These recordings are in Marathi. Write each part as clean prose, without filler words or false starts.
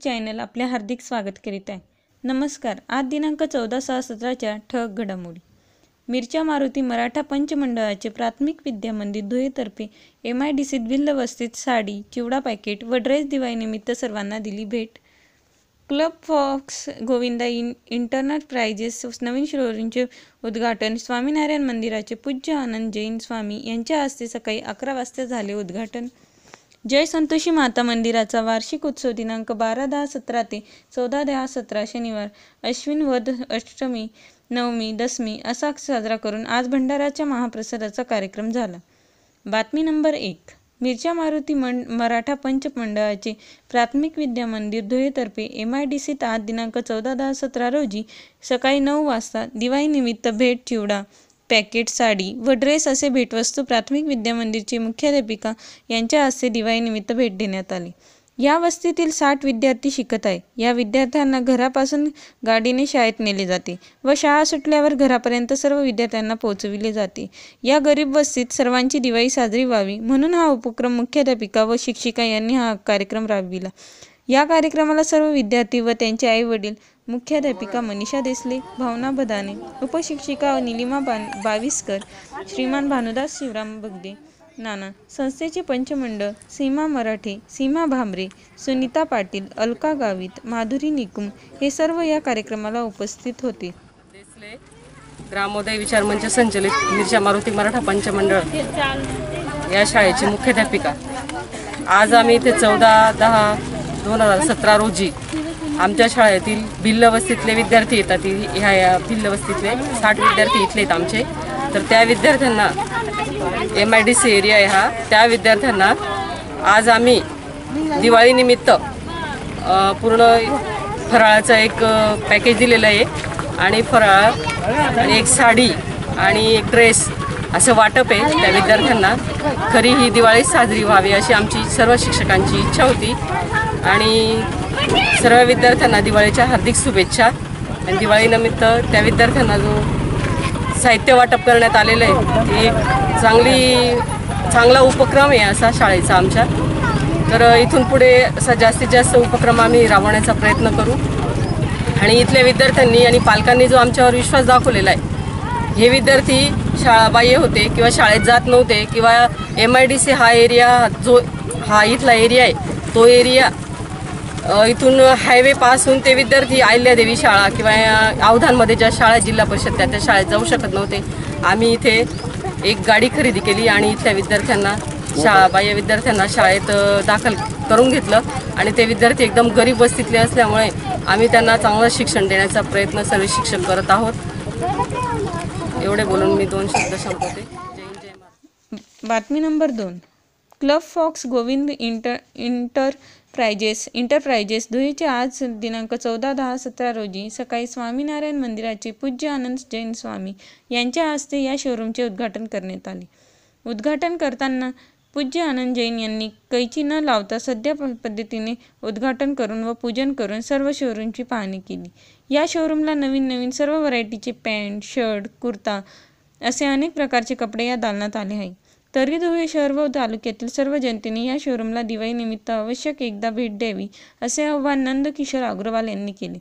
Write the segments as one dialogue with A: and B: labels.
A: चॅनल आपले हार्दिक स्वागत करीत आहे। नमस्कार। आज दिनांक 14/6/17च्या ठळक घडामोडी। मिरच्या मारुती मराठा पंचमंडळाचे प्राथमिक विद्या मंदिर धुळेतर्फे MIDC भिल्लवस्तीत साडी, चिवडा पॅकेट व ड्रेस दिवाळीनिमित्त सर्वांना दिली भेट। क्लब फॉक्स गोविंदा एंटरप्राइजेस नवीन शोरूमचे उद्घाटन। स्वामीनारायण मंदिराचे पूज्य आनंद जैन स्वामी यांच्या हस्ते सकाळी 11 वाजता झाले उद्घाटन। जय संतोषी माता मंदिराचा वार्षिक उत्सव दिनांक 12/10/17 ते 14/10/17 शनिवार अश्विन वद अष्टमी, नवमी, दशमी असा साजरा करून आज भंडाराच्या महाप्रसादाचा कार्यक्रम झाला। बातमी नंबर 1। मिरच्या मारुती मराठा पंचमंडळाचे प्राथमिक विद्या मंदिर धुळेतर्फे MIDC आज दिनांक 14/10/17 रोजी सकाळी 9 वाजता दिवाळीनिमित्त भेट, चिवडा पॅकेट, साडी व ड्रेस असे भेटवस्तू प्राथमिक विद्या मंदिरची मुख्याध्यापिका यांच्या हस्ते दिवाळीनिमित्त भेट देण्यात आली। या वस्तीतील 60 विद्यार्थी शिकत आहे। या विद्यार्थ्यांना घरापासून गाडीने शाळेत नेले जाते व शाळा सुटल्यावर घरापर्यंत सर्व विद्यार्थ्यांना पोहोचविले जाते। या गरीब वस्तीत सर्वांची दिवाळी साजरी व्हावी म्हणून हा उपक्रम मुख्याध्यापिका व शिक्षिका यांनी हा कार्यक्रम राबविला। या कार्यक्रमाला सर्व विद्यार्थी व त्यांचे आई वडील, मुख्याध्यापिका मनीषा देसले, भावना बदाने, उपशिक्षिका निलिमा बाविस्कर, श्रीमान भानुदास शिवराम बगदे, नाना, संस्थेचे पंचमंडळ, सीमा मराठे, सीमा भामरे, सुनीता पाटील, अलका गावित, माधुरी निकुम हे सर्व या कार्यक्रमाला उपस्थित होते।
B: देसले ग्रामोदय विचार मंच संचलित मिरच्या मारुती मराठा पंचमंडळ या शाळेची मुख्याध्यापिका। आज आम्ही इथे 14/10/2017 रोजी आमच्या शाळेतील भिल्लवस्तीतले विद्यार्थी येतात। ह्या भिल्लवस्तीतले 60 विद्यार्थी इथले आहेत आमचे। तर त्या विद्यार्थ्यांना MIDC एरिया आहे हा, त्या विद्यार्थ्यांना आज आम्ही दिवाळीनिमित्त पूर्ण फराळाचं एक पॅकेज दिलेलं आहे आणि फराळ, एक साडी आणि एक ड्रेस असं वाटप आहे त्या विद्यार्थ्यांना। खरी ही दिवाळी साजरी व्हावी अशी आमची सर्व शिक्षकांची इच्छा होती आणि सर्व विद्यार्थ्यांना दिवाळीच्या हार्दिक शुभेच्छा। आणि दिवाळीनिमित्त त्या विद्यार्थ्यांना जो साहित्य वाटप करण्यात आलेलं आहे ते एक चांगला उपक्रम आहे असा शाळेचा आमच्या। तर इथून पुढे असा जास्तीत जास्त उपक्रम आम्ही राबवण्याचा प्रयत्न करू आणि इथल्या विद्यार्थ्यांनी आणि पालकांनी जो आमच्यावर विश्वास दाखवलेला आहे, हे विद्यार्थी शाळाबाह्य होते किंवा शाळेत जात नव्हते किंवा MIDC हा एरिया जो हा इथला एरिया आहे तो एरिया इथून हायवे पास होऊन ते विद्यार्थी अहिल्यादेवी शाळा किंवा अवधानमध्ये ज्या शाळा जिल्हा परिषद त्या शाळेत जाऊ शकत नव्हते। आम्ही इथे एक गाडी खरेदी केली आणि इथल्या विद्यार्थ्यांना शाळाबाह्य विद्यार्थ्यांना शाळेत दाखल करून घेतलं आणि ते विद्यार्थी एकदम गरीब वस्तीतले असल्यामुळे आम्ही त्यांना चांगलं शिक्षण देण्याचा प्रयत्न सर्व शिक्षक करत आहोत। एवढे बोलून मी 2 शब्द संपवते। जय हिंद, जय महाराष्ट्र।
A: बातमी number 2। Club fox Govind enterprises धुळेचे आज दिनांक 14/10/17 रोजी सकाळी स्वामीनारायण मंदिराचे पूज्य आनंद जैन स्वामी यांच्या हस्ते या शोरूमचे उद्घाटन करण्यात आले। उद्घाटन करताना पूज्य आनंद जैन यांनी कैची न लावता सध्या पद्धतीने उद्घाटन करून व पूजन करून सर्व शोरूमची पाहणी केली। या शोरूमला नवीन सर्व व्हरायटीचे पॅन्ट, शर्ट, कुर्ता असे अनेक प्रकारचे कपडे या दालनात आले आहे। तरी धुळे शहर व तालुक्यातील सर्व जनतेने या शोरूमला दिवाळीनिमित्त आवश्यक एकदा भेट द्यावी असे आवाहन नंदकिशोर अग्रवाल यांनी केले।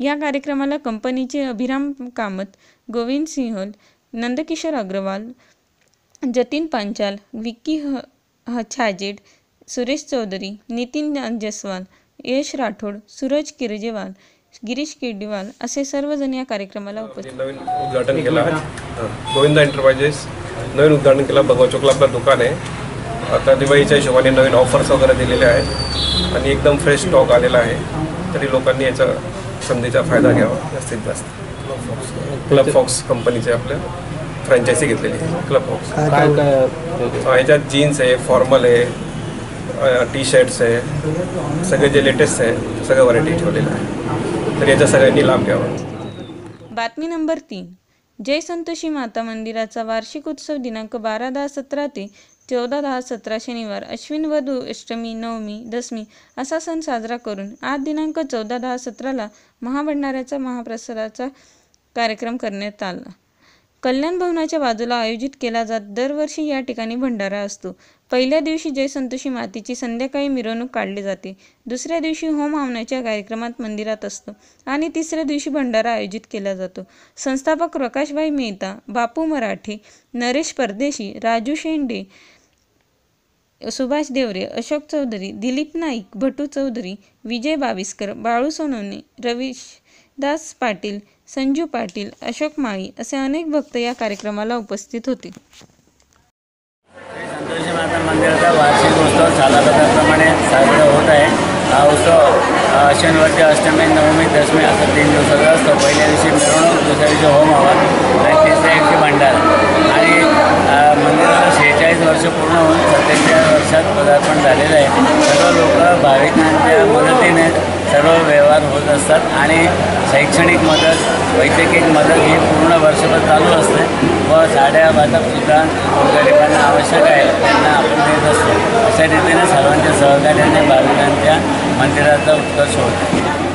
A: या कार्यक्रमाला कंपनीचे अभिराम कामत, गोविंद सिंहल, नंदकिशोर अग्रवाल, जतीन पांचाल, विक्की छाजेड, सुरेश चौधरी, नितीन जसवाल, यश राठोड, सूरज किरजेवाल, गिरीश केडीवाल असे सर्वजण या कार्यक्रमाला उपस्थित।
C: नवीन उद्घाटन केलं गोविंदा एंटरप्राइजेस नवीन उद्घाटन केलं। भगवा चौकला आपलं दुकान आहे। आता दिवाळीच्या हिशोबाने नवीन ऑफर्स वगैरे दिलेले आहेत आणि एकदम फ्रेश स्टॉक आलेला आहे। तरी लोकांनी याचा संधीचा फायदा घ्यावा जास्तीत जास्त। क्लब फॉक्स कंपनीचे आपल्या फ्रँचायझी घेतलेली आहे क्लब फॉक्स। ह्याच्यात जीन्स आहे, फॉर्मल आहे, T-शर्ट्स आहे, सगळे जे लेटेस्ट आहे सगळं व्हरायटी ठेवलेलं आहे। तर याचा सगळ्यांनी लाभ घ्यावा।
A: बातमी नंबर 3। जय संतोषी माता मंदिराचा वार्षिक उत्सव दिनांक 12/10/17 ते 14/10/17 शनिवार अश्विन वद अष्टमी, नवमी, दशमी असा सण साजरा करून आज दिनांक 14/10/17 महाभंडाऱ्याचा महाप्रसादाचा कार्यक्रम करण्यात आला। कल्याण भवनाच्या बाजूला आयोजित केला जात दरवर्षी या ठिकाणी भंडारा असतो। पहिल्या दिवशी जयसंतोषी मातेची संध्याकाळी मिरवणूक काढली जाते, दुसऱ्या दिवशी होम हवनाच्या कार्यक्रमात मंदिरात असतो आणि तिसऱ्या दिवशी भंडारा आयोजित केला जातो। संस्थापक प्रकाशभाई मेहता, बापू मराठे, नरेश परदेशी, राजू शेंडे, सुभाष देवरे, अशोक चौधरी, दिलीप नाईक, भटू चौधरी, विजय बाविस्कर, बाळू सोनवणे, रविदास पाटील, संजू पाटील, अशोक माळी असे अनेक भक्त या कार्यक्रमाला उपस्थित होते।
D: संतोषी माता मंदिराचा वार्षिक उत्सव सालाबादाप्रमाणे साजरा होत आहे। हा उत्सव शनिवारची अष्टमी, नवमी, दशमी असा 3 दिवसाचा असतो। पहिल्या दिवशी मिरवणूक, दुसऱ्या दिवशी होम हवन आणि तिसऱ्या दिवशी भंडारा। आणि मंदिराला 46 वर्ष पूर्ण होऊन 47 वर्षात पदार्पण झालेलं आहे। सर्व लोक भाविकांच्या मदतीने सर्व व्यवहार होत असतात आणि शैक्षणिक मदत, वैद्यकीय मदत ही पूर्ण वर्षभर चालू असते व साड्या वाटपसुद्धा गरिबांना आवश्यक आहे त्यांना आपण देत असतो। अशा रीतीने सर्वांच्या सहकार्याने भाविकांच्या मंदिराचा उत्कर्ष होतो।